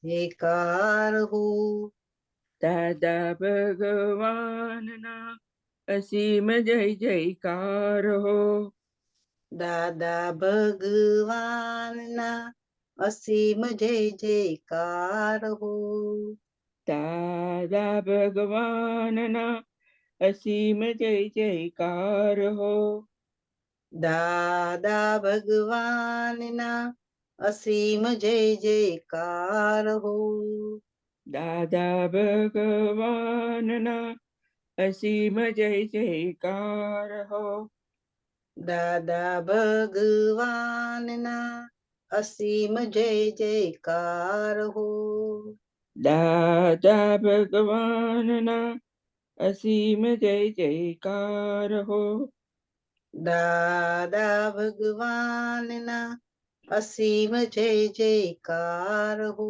જયકાર હો. દાદા ભગવાનના અસીમ જય જયકાર હો. દાદા ભગવાનના અસીમ જય જયકાર હો. દાદા ભગવાનના અસીમ જય જયકાર હો. દાદા ભગવાનના અસીમ જય જયકાર હો. દાદા ભગવાનના અસીમ જય જયકાર હો. દાદા ભગવાનના અસીમ જય જયકાર હો. દાદા ભગવાનના અસીમ જય જયકાર હો. દાદા ભગવાનના અસીમ જય જયકાર હો.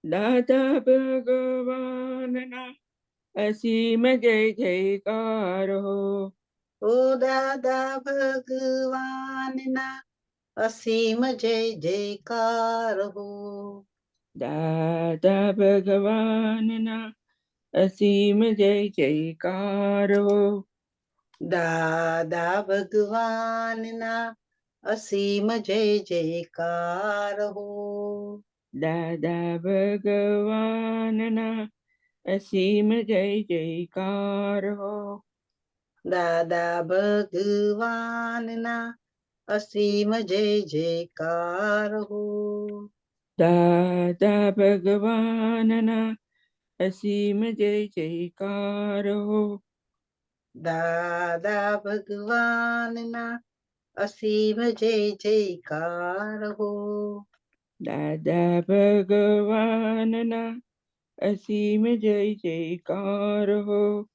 દાદા ભગવાનના અસીમ જય જયકાર હો. ઓ દાદા ભગવાનના અસીમ જય જયકાર હો. દાદા ભગવાનના અસીમ જય જયકાર હો. દાદા ભગવાનના અસીમ જય જયકાર હો. દાદા ભગવાનના અસીમ જય જયકાર હો. દાદા ભગવાનના અસીમ જય જયકાર હો. દાદા ભગવાનના અસીમ જય જયકાર હો. દાદા ભગવાનના અસીમ જય જયકાર હો. દાદા ભગવાનના અસીમ જય જયકાર હો.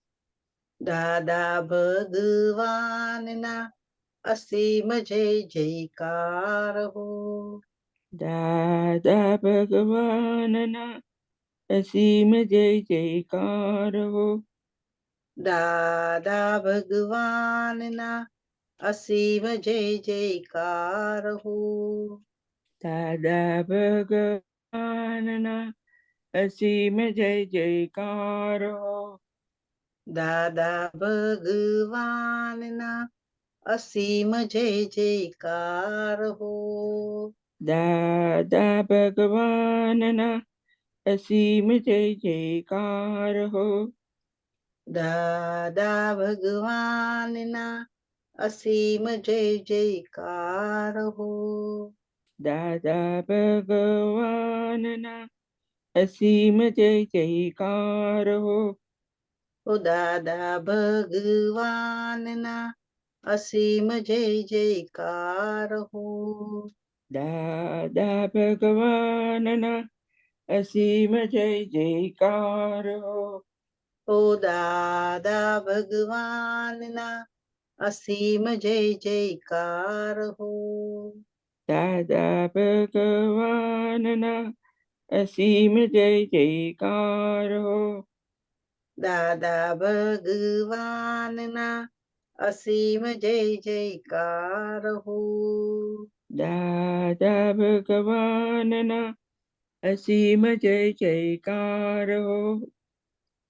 દાદા ભગવાનના અસીમ જય જયકાર હો. દાદા ભગવાનના અસીમ જય જયકાર હો. દાદા ભગવાનના અસીમ જય જયકાર હો. દાદા ભગવાનના અસીમ જય જયકાર હો. દાદા ભગવાનના અસીમ જય જયકાર હો. દાદા ભગવાનના અસીમ જય જયકાર હો. દાદા ભગવાનના અસીમ જય જયકાર હો. દાદા ભગવાનના અસીમ જય જયકાર હો. ઓ દાદા ભગવાનના અસીમ જય જયકાર હો. દાદા ભગવાનના અસીમ જય જયકાર હો. ઓ દાદા ભગવાનના અસીમ જય જયકાર હો. દાદા ભગવાનના અસીમ જય જયકાર હો. દાદા ભગવાનના અસીમ જય જયકાર હો. દાદા ભગવાનના અસીમ જય જયકાર હો.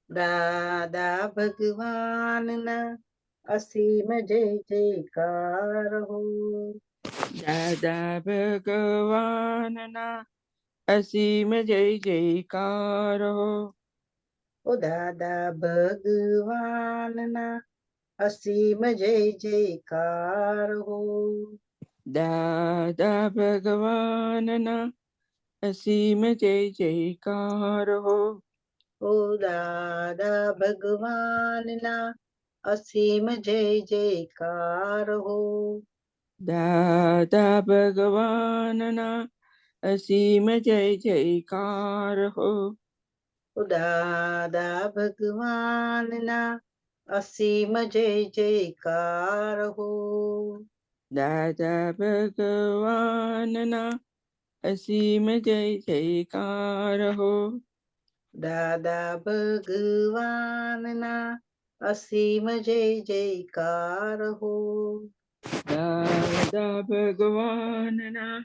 દાદા ભગવાનના અસીમ જય જયકાર હો. દાદા ભગવાનના અસીમ જય જયકાર હો. ઓ દાદા ભગવાનના અસીમ જય જયકાર હો. દાદા ભગવાનના અસીમ જય જયકાર હો. ઓ દાદા ભગવાનના અસીમ જય જયકાર હો. દાદા ભગવાનના અસીમ જય જયકાર હો. ઓ દાદા ભગવાનના અસીમ જય જયકાર હો. દાદા ભગવાનના અસીમ જય જયકાર હો. દાદા ભગવાનના અસીમ જય જયકાર હો. દાદા ભગવાનના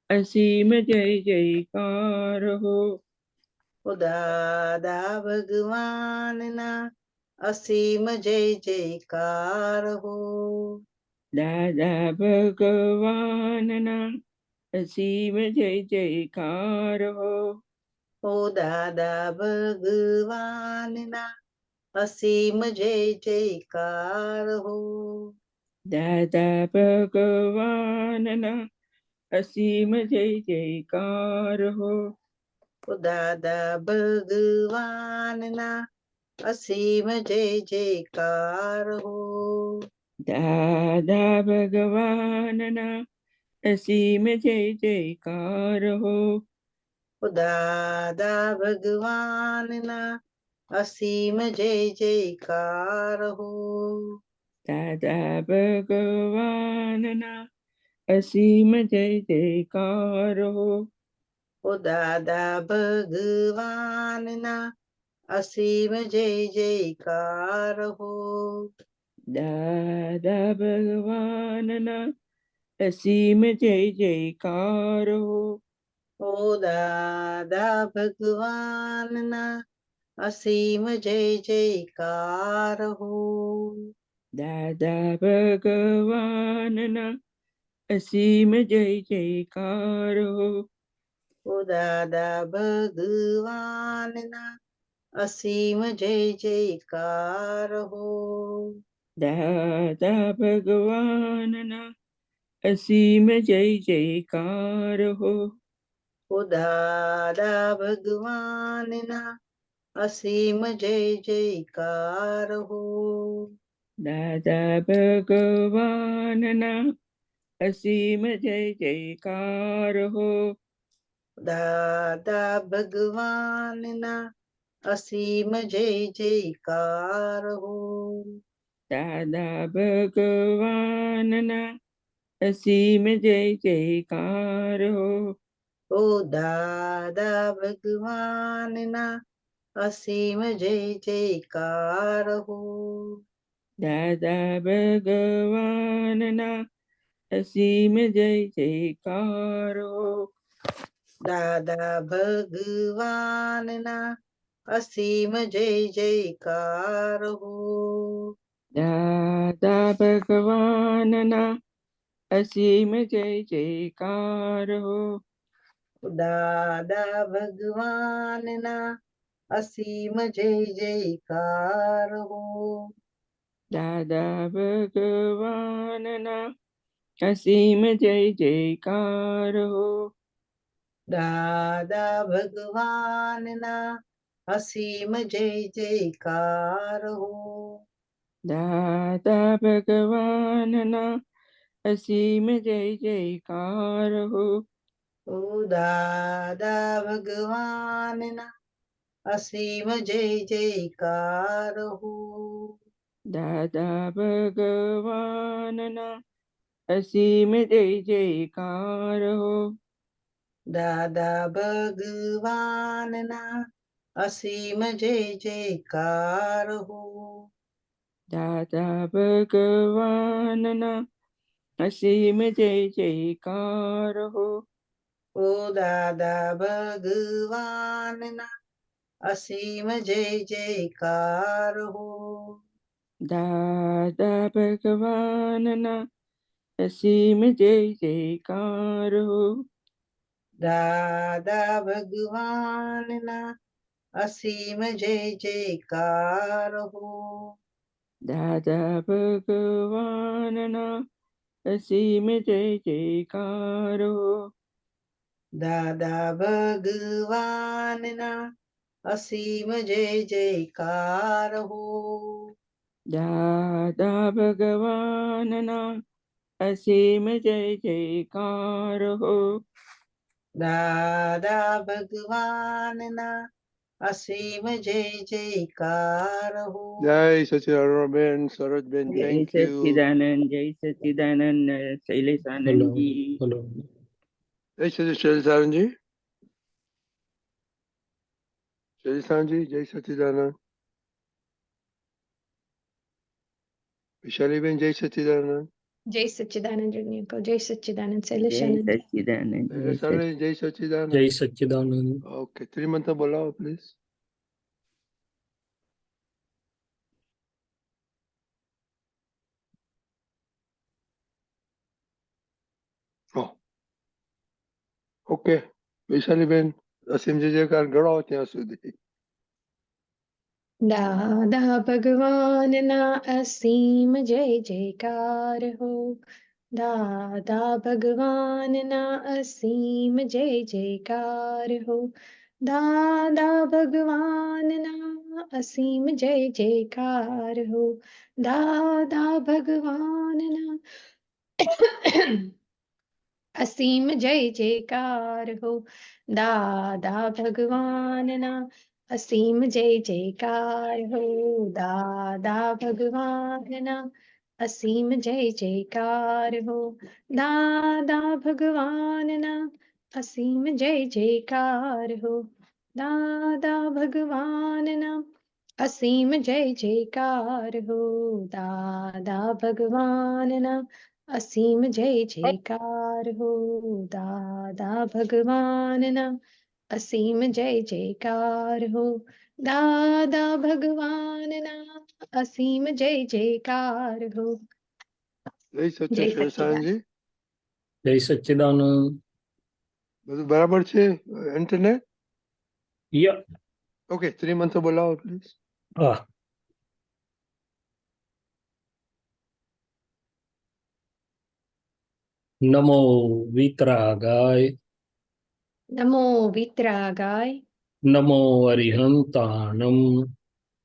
અસીમ જય જયકાર હો. ઓ દાદા ભગવાનના અસીમ જય જયકાર હો. દાદા ભગવાનના અસીમ જય જયકાર હો. ઓ દાદા ભગવાનના અસીમ જય જયકાર હો. દાદા ભગવાનના અસીમ જય જયકાર હો. ઓ દાદા ભગવાનના અસીમ જય જયકાર હો. દાદા ભગવાનના અસીમ જય જયકાર હો. ઓ દાદા ભગવાનના અસીમ જય જયકાર હો. દાદા ભગવાનના અસીમ જય જયકાર હો. ઓ દાદા ભગવાનના અસીમ જય જયકાર હો. દાદા ભગવાનના અસીમ જય જયકાર હો. ઓ દાદા ભગવાનના અસીમ જય જયકાર હો. દાદા ભગવાનના અસીમ જય જયકાર હો. ઓ દાદા ભગવાનના અસીમ જય જયકાર હો. દાદા ભગવાનના અસીમ જય જયકાર હો. ઓ દાદા ભગવાનના અસીમ જય જયકાર હો. દાદા ભગવાનના અસીમ જય જયકાર હો. દાદા ભગવાનના અસીમ જય જયકાર હો. દાદા ભગવાનના અસીમ જય જયકાર હો. ઓ દાદા ભગવાનના અસીમ જય જયકાર હો. દાદા ભગવાનના અસીમ જય જયકાર હો. દાદા ભગવાનના અસીમ જય જયકાર હો. દાદા ભગવાનના અસીમ જય જયકાર હો. દાદા ભગવાનના અસીમ જય જયકાર હો. દાદા ભગવાનના અસીમ જય જયકાર હો. દાદા ભગવાનના અસીમ જય જયકાર હો. દાદા ભગવાનના અસીમ જય જયકાર હો. ઓ દાદા ભગવાનના અસીમ જય જયકાર હો. દાદા ભગવાનના અસીમ જય જયકાર હો. દાદા ભગવાનના અસીમ જય જયકાર હો. દાદા ભગવાનના અસીમ જય જયકાર હો. ઓ દાદા ભગવાનના અસીમ જય જયકાર હો. દાદા ભગવાનના અસીમ જય જયકાર હો. દાદા ભગવાનના અસીમ જય જયકાર હો. દાદા ભગવાનના અસીમ જય જયકાર હો. દાદા ભગવાનના અસીમ જય જયકાર હો. દાદા ભગવાનના અસીમ જય જયકાર હો. દાદા ભગવાનના અસીમ જય જયકાર હો. જય સચિદાનંદ સરોજબેન જય થેન્ક યુ. સચ્ચિદાનંદ જય સચ્ચિદાનંદ શૈલેષ આનંદજી. हेलो જય સચિ શૈલસાનંદજી. શૈલસાનંદજી જય સચિદાનંદ. વિશાલીબેન જય સચિદાનંદ. જય સચ્ચિદાનંદ અંકલ, જય સચ્ચિદાનંદ જય શૈલેષાનંદ. સચ્ચિદાનંદ. શૈલેષાબેન, જય સચ્ચિદાનંદ. જય સચ્ચિદાનંદ. ઓકે, ત્રિમંત્ર બોલાવો પ્લીઝ. ઓકે, વૈશાલીબેન, અસીમ જય જયકાર ગળાવો ત્યાં સુધી. દાદા ભગવાનના અસીમ જય જયકાર હો. દાદા ભગવાનના અસીમ જય જયકાર હો. દાદા ભગવાનના અસીમ જય જયકાર હો. દાદા ભગવાનના અસીમ જય જયકાર હો. દાદા ભગવાનના અસીમ જય જયકાર હો. દાદા ભગવાનના અસીમ જય જયકાર હો. દાદા ભગવાનના અસીમ જય જયકાર હો. દાદા ભગવાનના અસીમ જય જયકાર હો. દાદા ભગવાનના અસીમ જય જયકાર હો. દાદા ભગવાનના અસીમ જય જયકાર હો. દાદા ભગવાનના અસીમ જય જયકાર હો. જય સચ્ચિ જય શૈલેષાનંદજી. જય સચ્ચિદાનંદ. બધું બરાબર છે ઇન્ટરનેટ? યા. ઓકે, ત્રિમંત્ર બોલાવો પ્લીઝ. હા. નમો વિતરાગાય. નમો વિતરાગાય. નમો અરિહંતાણમ.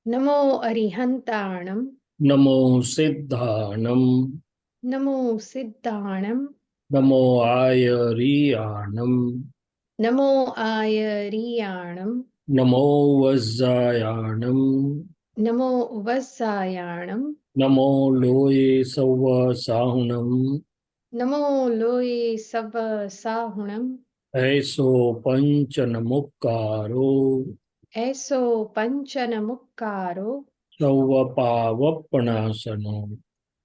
નમો અરિહંતાણમ. નમો સિદ્ધાણમ. નમો સિદ્ધાણમ. નમો આયરિયાણમ. નમો આયરિયાણમ. નમો વજ્જાયાણમ. નમો વત્સાયાણમ. નમો લોય સવ સાહુણમ. નમો લોય સવ સાહુણમ. એસો પંચન મુક્કારો. એસો પંચન મુક્કારો. સૌ પાવપણાસનો.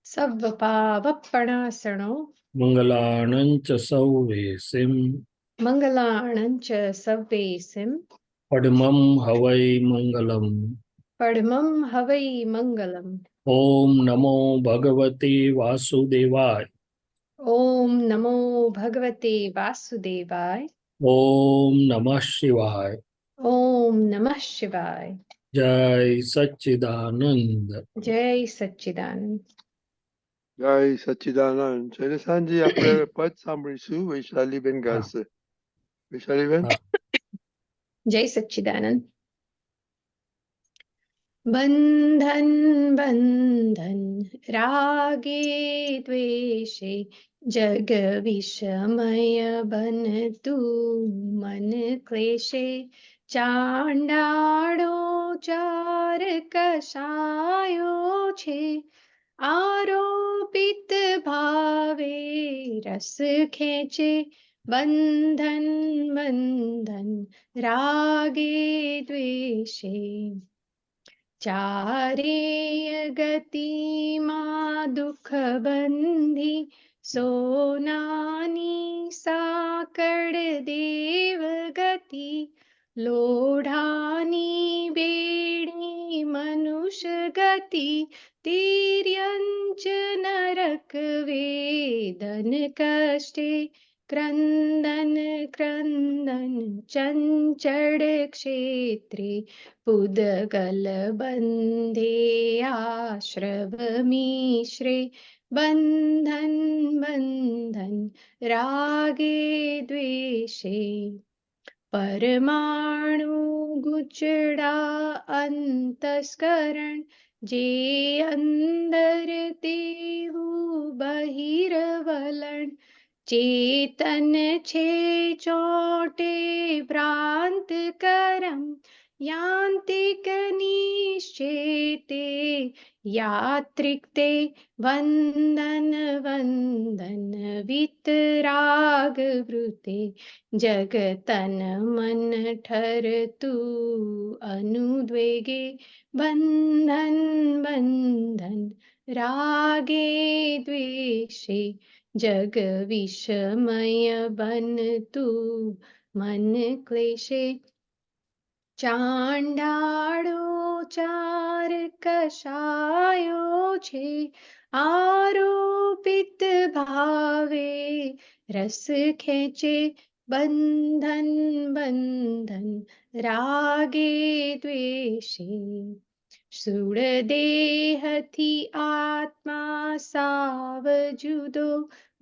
સવ પાવપણાસણો. મંગલાણંચ સૌવેસિમ. મંગલાણંચ સવ્વેસિમ. પડમમ હવૈ મંગલમ. પડમમ હવૈ મંગલમ. ઓમ નમો ભગવતે વાસુદેવાય. ઓમ નમો ભગવતે વાસુદેવાય. ઓમ નમઃ શિવાય. ઓમ નમઃ શિવાય. જય સચ્ચિદાનંદ. જય સચ્ચિદાનંદ. જય સચ્ચિદાનંદ. શૈલેષાનંદજી, આપણે પદ સાંભળીશું, વૈશાલીબેન ગાશે. વૈશાલીબેન. હા. જય સચ્ચિદાનંદ. બંધન બંધન રાગે દ્વેષે જગ વિષમય બનતું મન ક્લેશે. ચાંડાળો ચાર કસાયો છે. આરોપિત ભાવે રસ ખેંચે. બંધન બંધન રાગે દ્વેષે. ચારેય ગતિમાં દુઃખ બંધી સોનાની સાકળ દેવ ગતિ. લોઢાની બેડી મનુષ્ય ગતિ. તિર્યંચ નરક વેદન કષ્ટે. ક્રંદન ક્રંદન ચંચળ ક્ષેત્રે. પુદગલ બંધે આશ્રવ મિશ્રે. બંધન બંધન રાગે દ્વેષે. પરમાણુ ગુચડા અંતસ્કરણ. જે અંદર તેવું બહિર્વલણ. ચેતન છે ચોટે ભ્રાંત કરમ. યાંતિક નિશ્ચેતે યાત્રિક તે. વંદન વંદન વિતરાગ વૃતે. જગતન મન ઠરતું અનુદ્વેગે. બંધન બંધન રાગે દ્વેષે જગ વિષમય બનતું મન ક્લેશે ચાંડાળો ચાર કશાયો છે આરોપિત ભાવે રસ ખેંચે બંધન બંધન રાગે દ્વેષે સુળ દેહથી આત્મા સાવ જુદો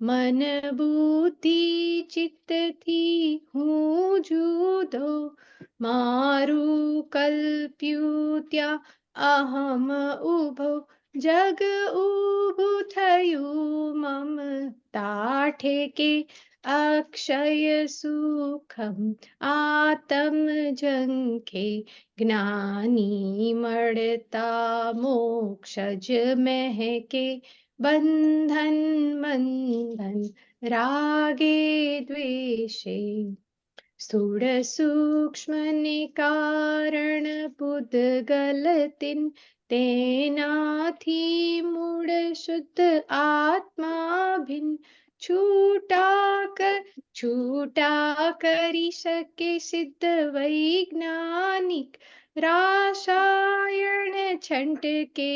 મન બુદ્ધિ ચિત્તથી હું જુદો મારું કલ્પ્યું ત્યાં અહમ ઉભો જગ ઊભું થયું મમતા ઠેકે અક્ષય સુખમ આતમ ઝંખે જ્ઞાની મળતા મોક્ષ જ મહેકે બંધન બંધન રાગે દ્વેષે સ્થૂળ સૂક્ષ્મ ને કારણ પૂદગલતિન તેનાથી મૂળ શુદ્ધ આત્મા ભિન્ન છૂટા કરી શકે સિદ્ધ વૈજ્ઞાનિક રાસાયણ છંટકે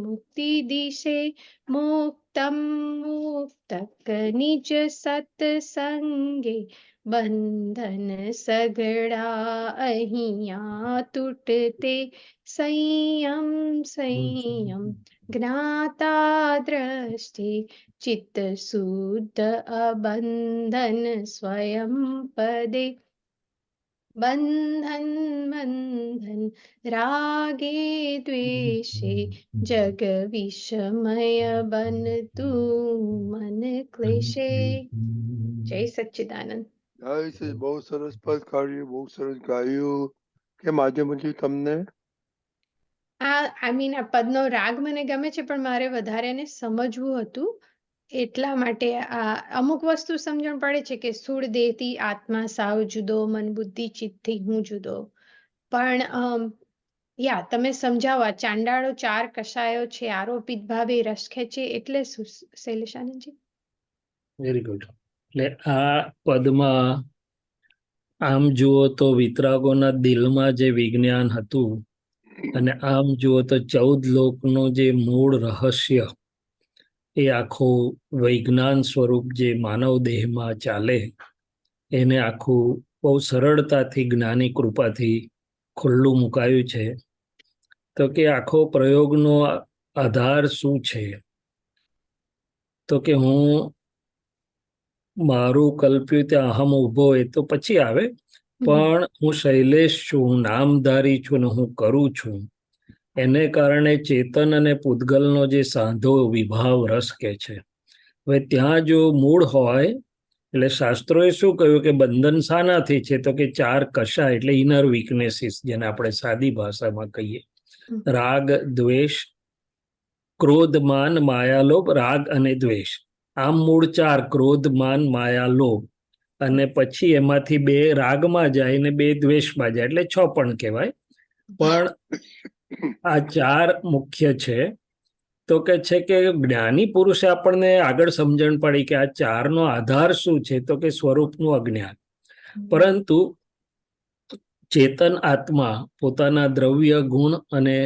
મુક્તિ દિશે મુક્તમ મુક્તક નિજ સત્સંગે બંધન સગડા અહીંયા તૂટતે સંયમ સંયમ જ્ઞાતા દ્રષ્ટિ ચિત્ત શુદ્ધ અબંધન સ્વયં પદે બંધન બંધન રાગે દ્વેષે જગ વિષમય બનતું મન ક્લેશે. જય સચ્ચિદાનંદ. જય શ્રી, બહુ સરસ પદ કાઢ્યું, બહુ સરસ ગાયું. કેમ આજે બધું તમને? આ પદનો રાગ મને ગમે છે પણ મારે વધારે એને સમજવું હતું એટલા માટે આ અમુક વસ્તુ સમજણ પડે છે કે સ્થૂળ દેહથી આત્મા સાવ જુદો મન બુદ્ધિ ચિત્તથી હું જુદો પણ તમે સમજાવો આ ચાંડાળો ચાર કશાયો છે આરોપિત ભાવે રસ ખેંચે એટલે શું શૈલેષાનંદજી? Very good. એટલે આ પદમાં આમ જુઓ તો વિતરાગોના દિલમાં જે વિજ્ઞાન હતું અને આમ જુઓ તો 14 લોકનું જે મૂળ રહસ્ય એ આખું વૈજ્ઞાન સ્વરૂપ જે માનવ દેહમાં ચાલે એને આખું બહુ સરળતાથી જ્ઞાની કૃપાથી ખુલ્લું મુકાયું છે. તો કે આખો પ્રયોગનો આધાર શું છે? તો કે હું મારું કલ્પ્યું ત્યાં અહમ ઉભો એ તો પછી આવે, પણ હું શૈલેષ છું, હું નામધારી છું ને હું કરું છું. એને કારણે ચેતન અને પૂતગલનો જે સાંધો વિભાવ રસ કે છે, હવે ત્યાં જો મૂળ હોય એટલે શાસ્ત્રોએ શું કહ્યું કે બંધન શાનાથી છે? તો કે 4 કશા એટલે ઇનર વીકનેસીસ, જેને આપણે સાદી ભાષામાં કહીએ. રાગ, દ્વેષ, ક્રોધ, માન, માયાલોભ. રાગ અને દ્વેષ આમ મૂળ 4: ક્રોધ, માન, માયા, લોભ. અને પછી એમાંથી 2 રાગમાં જાય ને 2 દ્વેષમાં જાય એટલે 6 પણ કહેવાય. પણ આ 4 મુખ્ય છે. તો કે છે કે જ્ઞાની પુરુષે આપણને આગળ સમજણ પડી કે આ 4નો આધાર શું છે? તો કે સ્વરૂપનું અજ્ઞાન. પરંતુ ચેતન આત્મા પોતાના દ્રવ્ય, ગુણ અને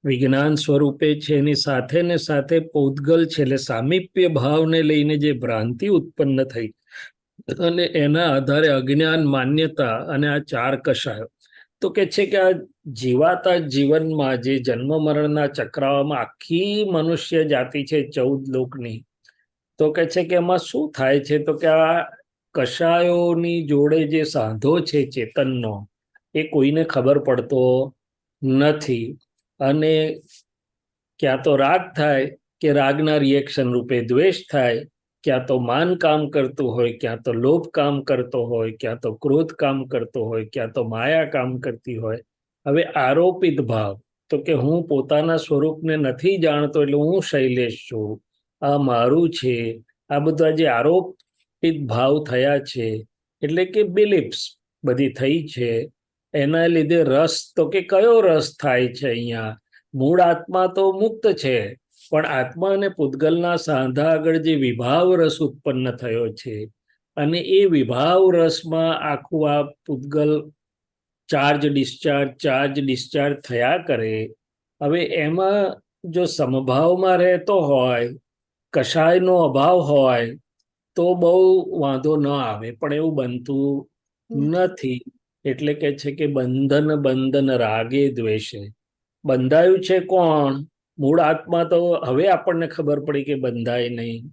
વિજ્ઞાન સ્વરૂપે છે, એની સાથે ને સાથે પૌદ્ગલ છે એટલે સામીપ્ય ભાવને લઈને જે ભ્રાંતિ ઉત્પન્ન થઈ અને એના આધારે અજ્ઞાન, માન્યતા અને આ 4 કશાયો. તો કે છે કે આ જીવાતા જીવનમાં જે જન્મ મરણના ચક્રાવામાં આખી મનુષ્ય જાતિ છે 14 લોકની, તો કે છે કે એમાં શું થાય છે? તો કે આ કશાયોની જોડે જે સાંધો છે ચેતનનો એ કોઈને ખબર પડતો નથી. અને ક્યાં તો રાગ થાય કે રાગના રિએક્શન રૂપે દ્વેષ થાય, ક્યાં તો માન કામ કરતું હોય, ક્યાં તો લોભ કામ કરતો હોય, ક્યાં તો ક્રોધ કામ કરતો હોય, ક્યાં તો માયા કામ કરતી હોય. હવે આરોપિત ભાવ, તો કે હું પોતાના સ્વરૂપને નથી જાણતો એટલે હું શૈલેષ છું, આ મારું છે. આ બધા જે આરોપિત ભાવ થયા છે એટલે કે બિલીફ્સ બધી થઈ છે, એના લીધે રસ, તો કે કયો રસ થાય છે? અહીંયા મૂળ આત્મા તો મુક્ત છે, પણ આત્મા અને પૂતગલના સાંધા આગળ જે વિભાવ રસ ઉત્પન્ન થયો છે અને એ વિભાવ રસમાં આખું આ પૂતગલ ચાર્જ ડિસ્ચાર્જ થયા કરે. હવે એમાં જો સમભાવમાં રહેતો હોય, કશાયનો અભાવ હોય તો બહુ વાંધો ન આવે, પણ એવું બનતું નથી. એટલે કે છે કે બંધન રાગે દ્વેષે. બંધાયું છે કોણ? મૂળ આત્મા તો હવે આપણને ખબર પડી કે બંધાય નહીં,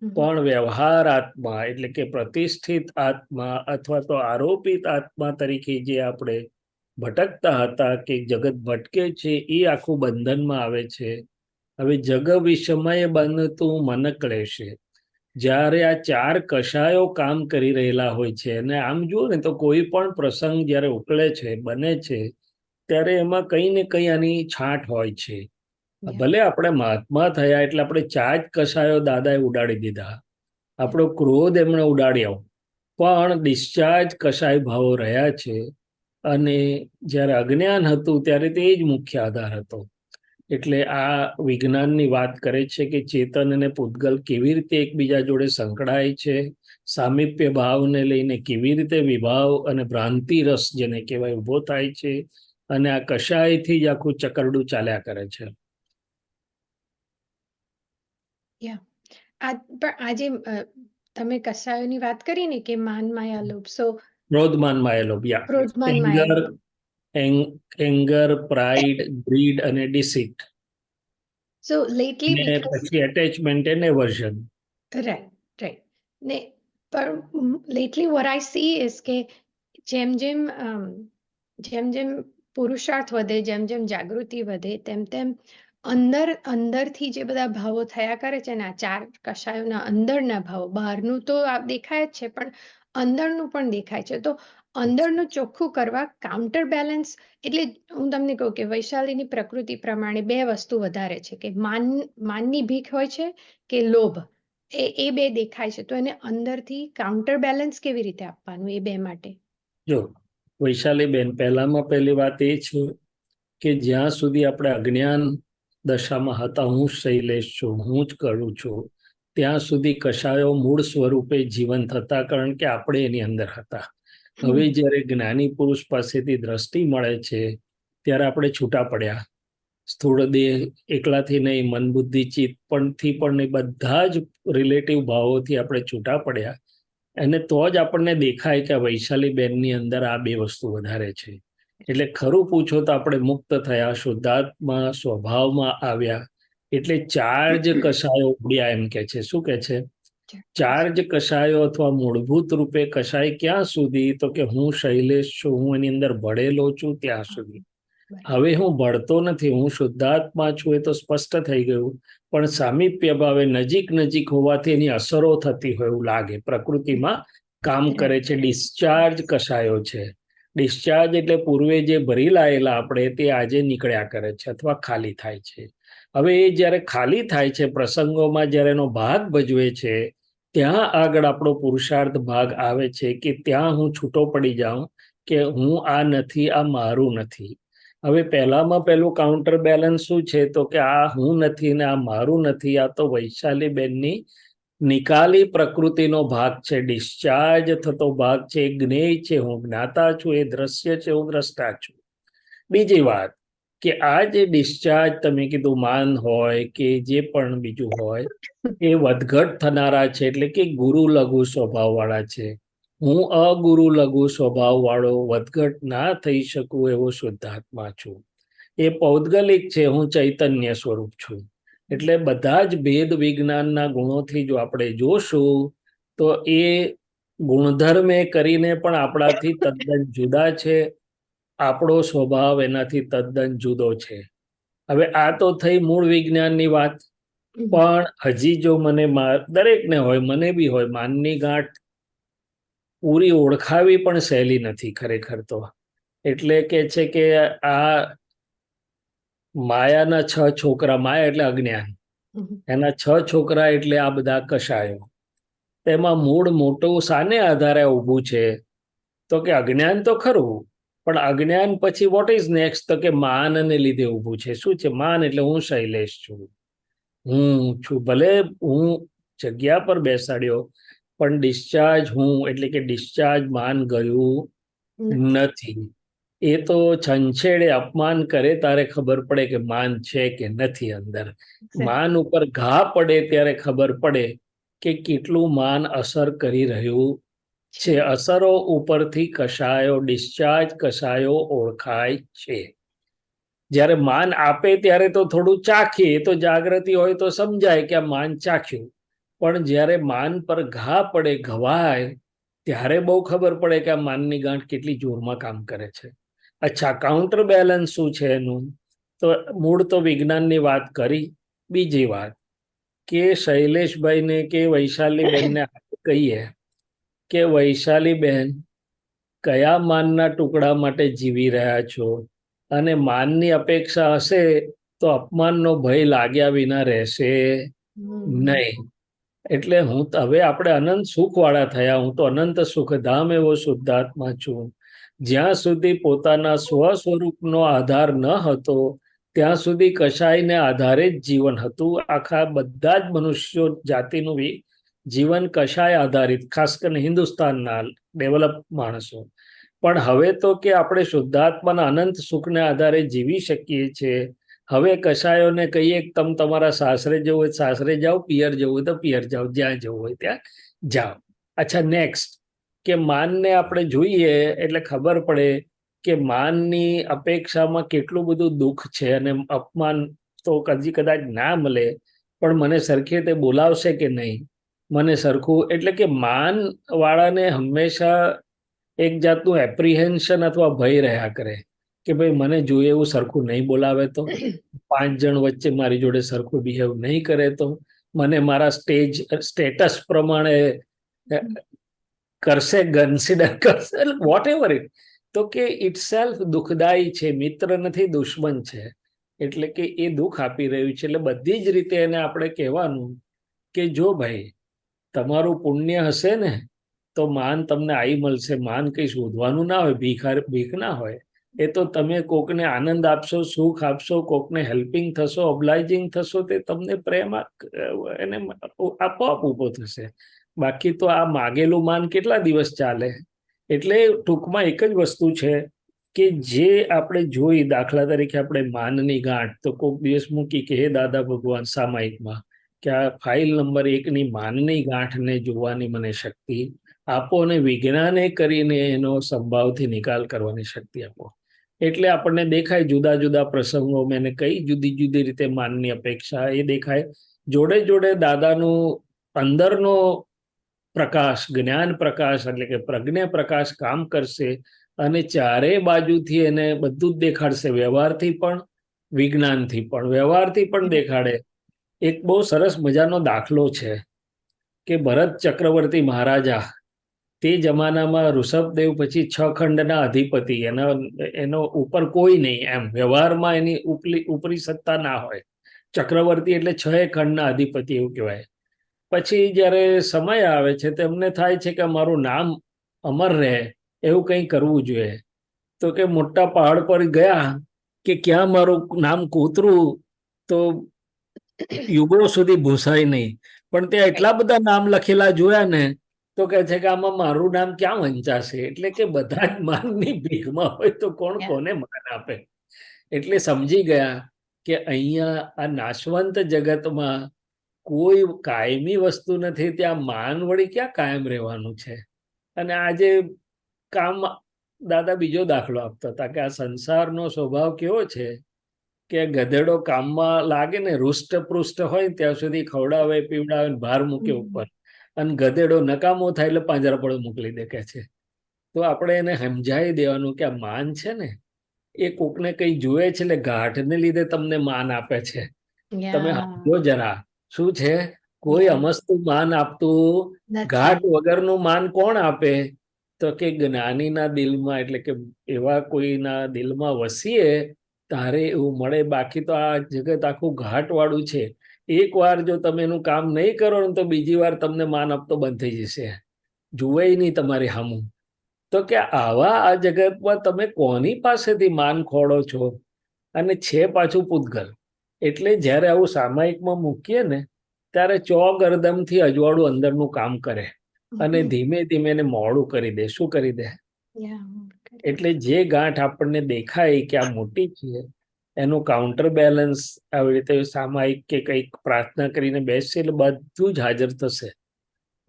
પણ વ્યવહાર આત્મા એટલે કે પ્રતિષ્ઠિત આત્મા અથવા તો આરોપિત આત્મા તરીકે જે આપણે ભટકતા હતા કે જગત ભટકે છે, એ આખું બંધનમાં આવે છે. હવે જગ વિષમય બનતું મન ક્લેશે. જ્યારે આ ચાર કષાયો કામ કરી રહેલા હોય છે, અને આમ જુઓ ને તો કોઈ પણ પ્રસંગ જ્યારે ઉકળે છે, બને છે, ત્યારે એમાં કંઈ ને કંઈ આની છાંટ હોય છે. ભલે આપણે મહાત્મા થયા એટલે આપણે 4 જ કષાયો દાદાએ ઉડાડી દીધા, આપણો ક્રોધ એમણે ઉડાડ્યો, પણ ડિસ્ચાર્જ કષાય ભાવો રહ્યા છે. અને જ્યારે અજ્ઞાન હતું ત્યારે તે જ મુખ્ય આધાર હતો. એટલે આ વિજ્ઞાનની વાત કરે છે કે ચેતન અને પૂતગલ કેવી રીતે એકબીજા જોડે સંકળાય છે, સામીપ્ય ભાવને લઈને કેવી રીતે વિભાવ અને ભ્રાંતિ રસ જેને કહેવાય ઊભો થાય છે, અને આ કષાયથી જ આખું ચકરડું ચાલ્યા કરે છે. પણ આજે તમે કસાયોની વાત કરી ને કે માન માયા લોભ, સો ક્રોધમાન માયેલો, ક્રોધમાન માયા, એંગર, પ્રાઇડ, ગ્રીડ અને ડિસીટ. સો લેટલી પછી એટેચમેન્ટ એન્ડ એવર્ઝન. રાઈટ ને પણ લેટલી વોટ આઈ સી ઇઝ કે જેમ જેમ પુરુષાર્થ વધે, જેમ જાગૃતિ વધે, તેમ અંદરથી જે બધા ભાવો થયા કરે છે ને, આ 4 કષાયોના અંદરના ભાવો, બહારનું તો દેખાય જ છે પણ અંદરનું પણ દેખાય છે. તો અંદરનું ચોખ્ખું કરવા કાઉન્ટર બેલેન્સ, એટલે હું તમને કહું કે વૈશાલીની પ્રકૃતિ પ્રમાણે 2 વસ્તુ વધારે છે, કે માનની ભીખ હોય છે કે લોભ, એ 2 દેખાય છે. તો એને અંદરથી કાઉન્ટર બેલેન્સ કેવી રીતે આપવાનું એ 2 માટે? જો વૈશાલીબેન, પહેલી વાત એ છે કે જ્યાં સુધી આપણે અજ્ઞાન દશામાં હતા, હું શૈલેષ છું, હું જ કરું છું, ત્યાં સુધી કષાયો મૂળ સ્વરૂપે જીવંત હતા, કારણ કે આપણે એની અંદર હતા. હવે જ્યારે જ્ઞાની પુરુષ પાસેથી દ્રષ્ટિ મળે છે ત્યારે આપણે છૂટા પડ્યા. સ્થૂળ દેહ એકલાથી નહીં, મન બુદ્ધિ ચિત્ત પણ બધા જ રિલેટિવ ભાવોથી આપણે છૂટા પડ્યા, અને તો જ આપણને દેખાય કે વૈશાલીબેનની અંદર આ 2 વસ્તુ વધારે છે. એટલે ખરું પૂછો તો આપણે મુક્ત થયા, શુદ્ધાત્મા સ્વભાવમાં આવ્યા, એટલે 4 જ કષાયો ઉડ્યા એમ કે છે. શું કે છે? 4 જ કષાયો, અથવા મૂળભૂત રૂપે કષાય ક્યાં સુધી? તો કે હું શૈલેષ છું, હું એની અંદર ભળેલો છું ત્યાં સુધી. હવે હું ભળતો નથી, હું શુદ્ધાત્મા છું, એ તો સ્પષ્ટ થઈ ગયું, પણ સામીપ્ય ભાવે નજીક હોવાથી એની અસરો થતી હોય એવું લાગે, પ્રકૃતિમાં કામ કરે છે. ડિસ્ચાર્જ કષાયો છે. ડિસ્ચાર્જ એટલે પૂર્વે જે ભરી લાયેલા આપણે, તે આજે નીકળ્યા કરે છે અથવા ખાલી થાય છે. હવે એ જ્યારે ખાલી થાય છે, પ્રસંગોમાં જ્યારે એનો ભાગ ભજવે છે, ત્યાં આગળ આપણો પુરુષાર્થ ભાગ આવે છે કે ત્યાં હું છૂટો પડી જાઉં કે હું આ નથી, આ મારું નથી. હવે પહેલું કાઉન્ટર બેલેન્સ શું છે? તો કે આ હું નથી ને આ મારું નથી, આ તો વૈશાલીબેનની નિકાલી પ્રકૃતિનો ભાગ છે, ડિસ્ચાર્જ થતો ભાગ છે, જ્ઞેય છે, હું જ્ઞાતા છું, એ દ્રશ્ય છે, હું દ્રષ્ટા છું. બીજી વાત કે આ જે ડિસ્ચાર્જ તમે કીધું, માન હોય કે જે પણ બીજું હોય, એ વધઘટ થનારા છે, એટલે કે ગુરુ લઘુ સ્વભાવ વાળા છે. હું અગુરુ લઘુ સ્વભાવ વાળો, વધઘટ ના થઈ શકું એવો શુદ્ધાત્મા છું. એ પૌદ્ગલિક છે, હું ચૈતન્ય સ્વરૂપ છું. એટલે બધા જ ભેદ વિજ્ઞાનના ગુણોથી જો આપણે જોશું તો એ ગુણધર્મે કરીને પણ આપણાથી તદ્દન જુદા છે. આપણો સ્વભાવ એનાથી તદ્દન જુદો છે. હવે આ તો થઈ મૂળ વિજ્ઞાનની વાત, પણ હજી જો મને દરેકને હોય, મને બી હોય, માનની ગાંઠ પૂરી ઓળખાવી પણ સહેલી નથી ખરેખર તો. એટલે કે છે કે આ માયાના 6 છોકરા, માયા એટલે અજ્ઞાન, એના 6 છોકરા એટલે આ બધા કષાયો. તેમાં મૂળ મોટું શાને આધારે ઊભું છે? તો કે અજ્ઞાન તો ખરું, પણ અજ્ઞાન પછી વોટ ઇઝ નેક્સ્ટ? તો કે માનને લીધે ઊભું છે. શું છે માન? એટલે હું શૈલેષ છું. હું છું. ભલે હું જગ્યા પર બેસાડ્યો, પણ ડિસ્ચાર્જ હું એટલે કે ડિસ્ચાર્જ માન ગયું નથી. એ તો છંછેડે અપમાન કરે તારે ખબર પડે કે માન છે કે નથી અંદર. માન ઉપર ઘા પડે ત્યારે ખબર પડે કે કેટલું માન અસર કરી રહ્યું છે. અસરો ઉપરથી કશાયો ડિસ્ચાર્જ કશાયો ઓળખાય છે. જ્યારે માન આપે ત્યારે તો થોડું ચાખીએ, તો જાગૃતિ હોય તો સમજાય કે આ માન ચાખ્યું. પણ જ્યારે માન પર ઘા પડે, ઘવાય, ત્યારે બહુ ખબર પડે કે આ માનની ગાંઠ કેટલી જોરમાં કામ કરે છે. અચ્છા, કાઉન્ટર બેલેન્સ શું છે એનું? તો મૂળ તો વિજ્ઞાનની વાત કરી. બીજી વાત કે શૈલેષભાઈને કે વૈશાલીબેનને કહીએ કે વૈશાલીબેન, કયા માનના ટુકડા માટે જીવી રહ્યા છો? અને માનની અપેક્ષા હશે તો અપમાનનો ભય લાગ્યા વિના રહેશે નહીં. એટલે હવે આપણે અનંત સુખવાળા થયા. હું તો અનંત સુખધામ એવો શુદ્ધાત્મા છું. જ્યાં સુધી પોતાના સ્વ સ્વરૂપનો આધાર ન હતો ત્યાં સુધી કશાયને આધારે જ જીવન હતું. આખા બધા જ મનુષ્યો જાતિનું જીવન કશાય આધારિત, ખાસ કરીને હિન્દુસ્તાનના ડેવલપ માણસો. પણ હવે તો કે આપણે શુદ્ધાત્માના અનંત સુખને આધારે જીવી શકીએ છીએ. હવે કશાયોને કહીએ કે તમે તમારા સાસરે જવું હોય સાસરે જાઓ, પિયર જવું હોય તો પિયર જાઓ, જ્યાં જવું હોય ત્યાં જાઓ. અચ્છા, નેક્સ્ટ કે માનને આપણે જોઈએ એટલે ખબર પડે કે માનની અપેક્ષામાં કેટલું બધું દુઃખ છે. અને અપમાન તો કદાચ ના મળે, પણ મને સરખી રીતે બોલાવશે કે નહીં, મને સરખું, એટલે કે માન વાળાને હંમેશા એક જાતનું એપ્રિહેન્શન અથવા ભય રહ્યા કરે કે ભાઈ મને જોઈએ એવું સરખું નહીં બોલાવે તો, 5 જણ વચ્ચે મારી જોડે સરખું બિહેવ નહીં કરે તો, મને મારા સ્ટેટસ પ્રમાણે કરશે, કન્સિડર કરશે, વોટ એવર ઇટ. તો કે ઇટ સેલ્ફ દુઃખદાયી છે, મિત્ર નથી દુશ્મન છે. એટલે કે એ દુઃખ આપી રહ્યું છે. એટલે બધી જ રીતે એને આપણે કહેવાનું કે જો ભાઈ તમારું પુણ્ય હશે ને તો માન તમને આવી મળશે. માન કંઈ શોધવાનું ના હોય, ભીખ ના હોય. એ તો તમે કોકને આનંદ આપશો, સુખ આપશો, કોકને હેલ્પિંગ થશો, ઓબ્લાઇજિંગ થશો, તે તમને પ્રેમ એને આપોઆપ ઊભો થશે. બાકી તો આ માગેલું માન કેટલા દિવસ ચાલે? એટલે ટૂંકમાં એક જ વસ્તુ છે કે જે આપણે જોઈ, દાખલા તરીકે આપણે માનની ગાંઠ તો કોઈક દિવસ મૂકી કે હે દાદા ભગવાન સામાયિકમાં કે આ ફાઇલ નંબર 1ની માનની ગાંઠને જોવાની મને શક્તિ આપો અને વિજ્ઞાને કરીને એનો સંભાવથી નિકાલ કરવાની શક્તિ આપો. એટલે આપણને દેખાય જુદા જુદા પ્રસંગો મેં કઈ જુદી જુદી રીતે માનની અપેક્ષા એ દેખાય. જોડે જોડે દાદાનું અંદરનો પ્રકાશ, જ્ઞાન પ્રકાશ એટલે કે પ્રજ્ઞા પ્રકાશ કામ કરશે અને ચારે બાજુથી એને બધું જ દેખાડશે, વ્યવહારથી પણ વિજ્ઞાનથી પણ. વ્યવહારથી પણ દેખાડે. એક બહુ સરસ મજાનો દાખલો છે કે ભરત ચક્રવર્તી મહારાજા તે જમાનામાં ઋષભદેવ પછી 6 ખંડના અધિપતિ, એનો ઉપર કોઈ નહીં, એમ વ્યવહારમાં એની ઉપરી સત્તા ના હોય. ચક્રવર્તી એટલે 6 ખંડના અધિપતિ એવું કહેવાય. પછી જ્યારે સમય આવે છે તેમને થાય છે કે મારું નામ અમર રહે એવું કંઈ કરવું જોઈએ. તો કે મોટા પહાડ પર ગયા કે ક્યાં મારું નામ કોતરું તો યુગો સુધી ભૂસાય નહીં. પણ ત્યાં એટલા બધા નામ લખેલા જોયા ને તો કહે છે કે આમાં મારું નામ ક્યાં વંચાશે? એટલે કે બધા જ માનની ભીખમાં હોય તો કોણ કોને માન આપે? એટલે સમજી ગયા કે અહીંયા આ નાશવંત જગતમાં કોઈ કાયમી વસ્તુ નથી, ત્યાં માન વળી ક્યાં કાયમ રહેવાનું છે. અને આજે કામ, દાદા બીજો દાખલો આપતા હતા કે આ સંસારનો સ્વભાવ કેવો છે કે ગધેડો કામમાં લાગે ને, રૂષ્ટપૃષ્ટ હોય ત્યાં સુધી ખવડાવે, પીવડાવે, ભાર મૂકે ઉપર, અને ગધેડો નકામો થાય એટલે પાંજરા પડે મોકલી દે કે છે. તો આપણે એને સમજાવી દેવાનું કે આ માન છે ને એ કોકને કઈ જુએ છે એટલે ગાંઠને લીધે તમને માન આપે છે. તમે સમજો જરા શું છે. કોઈ અમસ્તું માન આપતું, ઘાટ વગરનું માન કોણ આપે? તો કે જ્ઞાનીના દિલમાં, એટલે કે એવા કોઈના દિલમાં વસીએ તારે એવું મળે. બાકી તો આ જગત આખું ઘાટ વાળું છે. એકવાર જો તમે એનું કામ નહીં કરો ને તો બીજી વાર તમને માન આપતો બંધ થઈ જશે, જુએ નહીં તમારી સામું. તો કે આવા આ જગતમાં તમે કોની પાસેથી માન ખોળો છો? અને છે પાછું પૂતગલ. એટલે જ્યારે આવું સામાયિકમાં મૂકીએ ને ત્યારે ચોગરદમથી અજવાળું અંદરનું કામ કરે અને ધીમે ધીમે એને મોડું કરી દે. શું કરી દે? એટલે જે ગાંઠ આપણને દેખાય કે આ મોટી છે એનું કાઉન્ટર બેલેન્સ આવી રીતે સામાયિક કે કંઈક પ્રાર્થના કરીને બેસશે એટલે બધું જ હાજર થશે.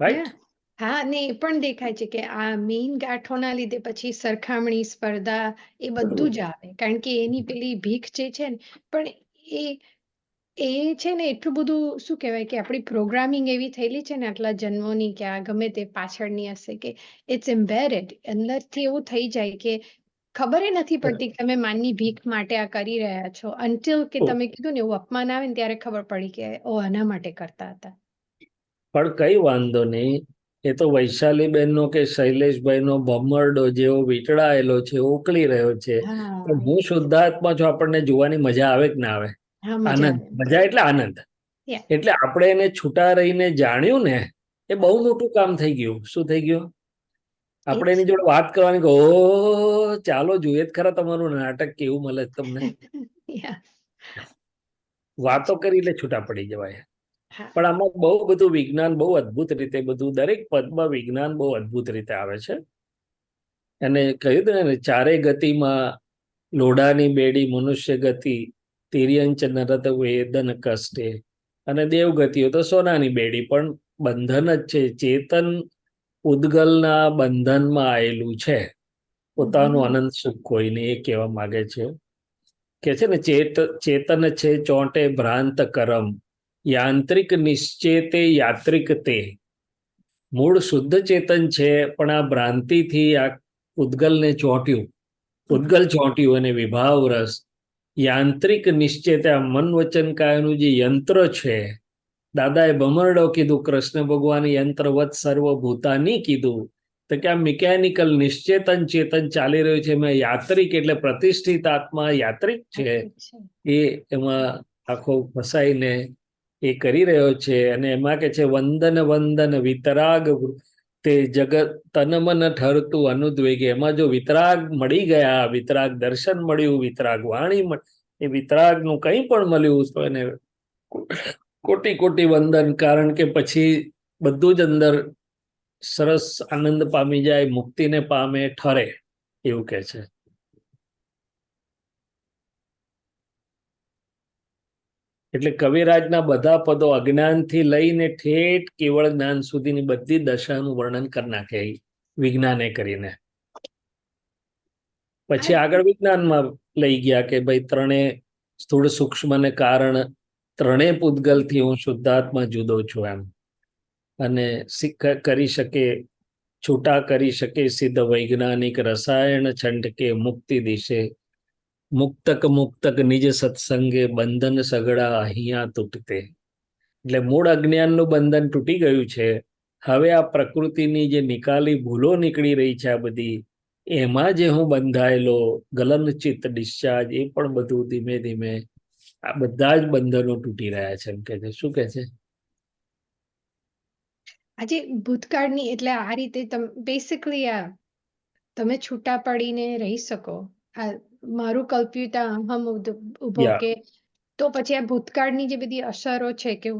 રાઈટ? હા, ને એ પણ દેખાય છે કે આ મેઇન ગાંઠોના લીધે પછી સરખામણી, સ્પર્ધા એ બધું જ આવે, કારણ કે એની પેલી ભીખ જે છે ને, પણ એ છે ને એટલું બધું શું કહેવાય કે આપણી પ્રોગ્રામિંગ એવી થયેલી છે ને આટલા જન્મોની, કે આ ગમે તે પાછળની હશે, કે ઇટ્સ એમ્બેરેડ અંદરથી એવું થઈ જાય કે ખબર નથી પડતી કે તમે માનની ભીખ માટે આ કરી રહ્યા છો, અનટિલ કે તમે કીધું ને એવું અપમાન આવે ને ત્યારે ખબર પડી કે ઓ આના માટે કરતા હતા. પણ કઈ વાંધો નહીં, એ તો વૈશાલીબેનનો કે શૈલેષભાઈનો ભમરડો જેવો વીંટળાયેલો છે, ઉકળી રહ્યો છે. પણ હું શુદ્ધાત્મા છું, આપણને જોવાની મજા આવે કે ના આવે? આનંદ. મજા એટલે આનંદ. એટલે આપણે એને છૂટા રહીને જાણ્યું ને, એ બહુ મોટું કામ થઈ ગયું. શું થઈ ગયું? આપણે એની જોડે વાત કરવાની કે ઓ ચાલો જોઈએ જ ખરા તમારું નાટક કેવું મળે તમને. વાતો કરી એટલે છૂટા પડી જવાય. પણ આમાં બહુ બધું વિજ્ઞાન બહુ અદ્ભુત રીતે બધું, દરેક પદમાં વિજ્ઞાન બહુ અદ્ભુત રીતે આવે છે. અને કહ્યું હતું ને, ચારે ગતિમાં લોઢાની બેડી મનુષ્ય ગતિ, તિર્યંચ નરત વેદન કષ્ટે, અને દેવગતિઓ તો સોનાની બેડી. પણ બંધન જ છે, ચેતન ઉદ્ગલના બંધનમાં આવેલું છે, પોતાનું અનંત સુખ કોઈને, એ કહેવા માંગે છે. કે છે ને ચેતન છે ચોંટે ભ્રાંત કરમ, યાંત્રિક નિશ્ચેતે યાત્રિક તે. મૂળ શુદ્ધ ચેતન છે, પણ આ ભ્રાંતિથી આ ઉદ્ગલને ચોંટ્યું, ઉદ્ગલ ચોંટ્યું અને વિભાવ રસ. યાંત્રિક નિશ્ચેતે આ મન વચન કાયનું જે યંત્ર છે, દાદાએ ભમરડો કીધું, કૃષ્ણ ભગવાન યંત્રવત સર્વભૂતાની કીધું, તો કે આ મિકેનિકલ નિશ્ચેતન ચેતન ચાલી રહ્યું છે. એમાં યાત્રિક એટલે પ્રતિષ્ઠિત આત્મા યાત્રિક છે, એ એમાં આખો ફસાઈને એ કરી રહ્યો છે. અને એમાં કે છે વંદન વંદન વિતરાગ તે જગત તન મન ઠરતું અનુદ્વેગે. એમાં જો વિતરાગ મળી ગયા, વિતરાગ દર્શન મળ્યું, વિતરાગ વાણી, એ વિતરાગનું કંઈ પણ મળ્યું તો એને કોટી કોટી વંદન. કારણ કે પછી બધું જ અંદર સરસ આનંદ પામી જાય, મુક્તિને પામે, ઠરે, એવું કે છે. એટલે કવિરાજના બધા પદો અજ્ઞાનથી લઈને ઠેઠ કેવળ જ્ઞાન સુધીની બધી દશાનું વર્ણન કરી નાખે વિજ્ઞાને કરીને. પછી આગળ વિજ્ઞાનમાં લઈ ગયા કે ભાઈ ત્રણે સ્થૂળ સૂક્ષ્મ ને કારણ ત્રણેય પૂતગલથી હું શુદ્ધાત્મા જુદો છું એમ. અને કરી શકે, છૂટા કરી શકે સિદ્ધ વૈજ્ઞાનિક રસાયણ છંટકે મુક્તિ દિશે. મુક્તક મુક્તક નિજ સત્સંગે બંધન સગડા અહીંયા તૂટતે. એટલે મૂળ અજ્ઞાનનું બંધન તૂટી ગયું છે. હવે આ પ્રકૃતિની જે નિકાલી ભૂલો નીકળી રહી છે આ બધી, એમાં જે હું બંધાયેલો ગલન ચિત્ત ડિસ્ચાર્જ, એ પણ બધું ધીમે ધીમે આ બધા જ બંધનો તૂટી રહ્યા છે એમ કે છે. શું કે છે? આજે ભૂતકાળની એટલે આ રીતે બેસિકલી આ તમે છૂટા પડીને રહી શકો, આ મારું કલ્પ્યું તા અહમ ઉભો કે, તો પછી આ ભૂતકાળની જે બધી અસરો છે કે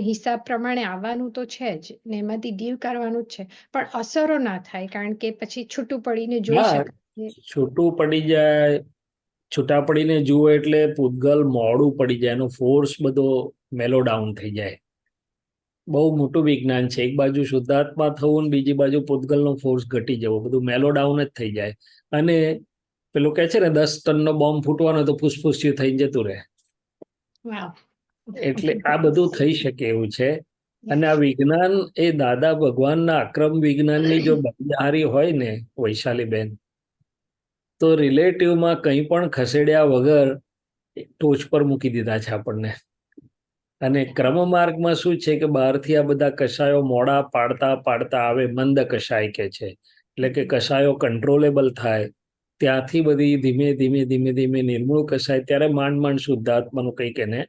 હિસાબ પ્રમાણે આવવાનું તો છે જ ને, એમાંથી ડીલ કરવાનું જ છે, પણ અસરો ના થાય કારણ કે પછી છૂટું પડીને જોઈ શકાય. છૂટું પડી જાય, છૂટા પડીને જુઓ એટલે પૂતગલ મોડું પડી જાય, એનો ફોર્સ બધો મેલો ડાઉન થઈ જાય. બહુ મોટું વિજ્ઞાન છે. એક બાજુ શુદ્ધાત્મા થવું ને બીજી બાજુ પૂતગલનો ફોર્સ ઘટી જવો, બધું મેલો ડાઉન જ થઈ જાય. અને પેલું કહે છે ને 10 ટનનો બોમ્બ ફૂટવાનો તો ફૂસફૂસ્યું થઈને જતું રહે. એટલે આ બધું થઈ શકે એવું છે. અને આ વિજ્ઞાન એ દાદા ભગવાનના અક્રમ વિજ્ઞાનની જો બલિહારી હોય ને વૈશાલીબેન, તો રિલેટિવમાં કંઈ પણ ખસેડ્યા વગર ટોચ પર મૂકી દીધા છે આપણને. અને ક્રમ માર્ગમાં શું છે કે બહારથી આ બધા કશાયો મોડા પાડતા પાડતા આવે, મંદ કશાય કે છે, એટલે કે કશાયો કંટ્રોલેબલ થાય, ત્યાંથી બધી ધીમે ધીમે ધીમે ધીમે નિર્મૂળ કશાય, ત્યારે માંડ માંડ શુદ્ધાત્માનું કંઈક એને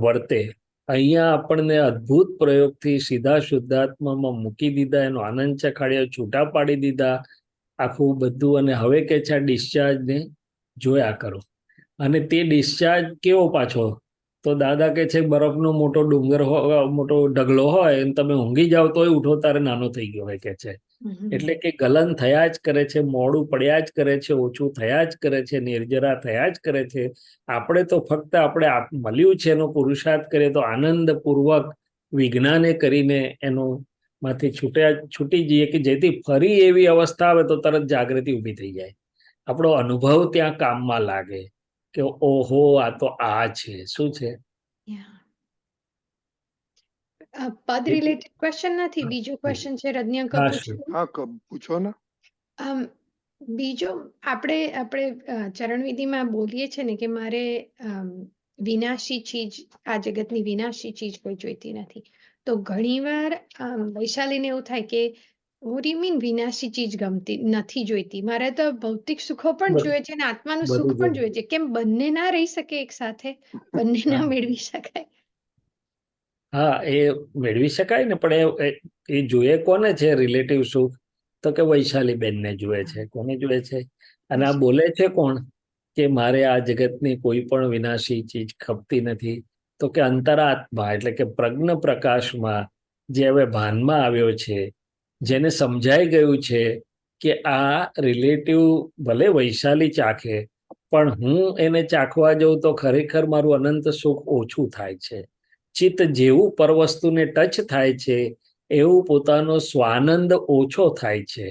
વર્તે. અહીંયા આપણને અદ્ભુત પ્રયોગથી સીધા શુદ્ધાત્મામાં મૂકી દીધા, એનો આનંદ ચખાડ્યો, છૂટા પાડી દીધા આખું બધું. અને હવે કે છે આ ડિસ્ચાર્જને જોયા કરો. અને તે ડિસ્ચાર્જ કેવો પાછો? તો દાદા કે છે બરફનો મોટો ડુંગર હોય, મોટો ઢગલો હોય અને તમે ઊંઘી જાઓ તોય ઉઠો તારે નાનો થઈ ગયો હોય કે છે. એટલે કે ગલન થયા જ કરે છે, મોડું પડ્યા જ કરે છે, ઓછું થયા જ કરે છે, નિર્જરા થયા જ કરે છે. આપણે તો ફક્ત આપણે મળ્યું છે એનો પુરુષાર્થ કરીએ તો આનંદપૂર્વક વિજ્ઞાને કરીને એનો માંથી છૂટી જઈએ કે જેથી ફરી એવી અવસ્થા આવે તો તરત જાગૃતિ ઊભી થઈ જાય. આપણો અનુભવ ત્યાં કામમાં લાગે કે ઓહો આ તો આ છે. શું છે? પદ રિલેટેડ ક્વેશ્ચન નથી, બીજો ક્વેશ્ચન છે રજનીકાંત હા, પૂછું. હા પૂછો ને. બીજો આપણે ચરણવિધિમાં બોલીએ છીએ ને કે મારે વિનાશી ચીજ, આ જગતની વિનાશી ચીજ કોઈ જોઈતી નથી. તો ઘણીવાર વૈશાલીને એવું થાય કે what do you mean વિનાશી ચીજ ગમતી નથી જોઈતી, મારે તો ભૌતિક સુખો પણ બધું જોઈએ છે અને આત્માનું બધું સુખ પણ જોઈએ. જોઈએ છે. કેમ બંને ના રહી શકે એક સાથે? બંને ના હા. મેળવી શકાય? હા, એ મેળવી શકાય ને, પણ એ જોઈએ કોને છે રિલેટિવ સુખ? તો કે વૈશાલીબેનને જુએ છે. કોને જુએ છે? અને આ બોલે છે કોણ કે મારે આ જગતની કોઈ પણ વિનાશી ચીજ ખપતી નથી? તો કે અંતરાત્મા એટલે કે પ્રજ્ઞ પ્રકાશમાં જે હવે ભાનમાં આવ્યો છે, જેને સમજાઈ ગયું છે કે આ રિલેટિવ ભલે વૈશાલી ચાખે પણ હું એને ચાખવા જઉં તો ખરેખર મારું અનંત સુખ ઓછું થાય છે. ચિત્ત જેવું પરવસ્તુને ટચ થાય છે એવું પોતાનો સ્વાનંદ ઓછો થાય છે.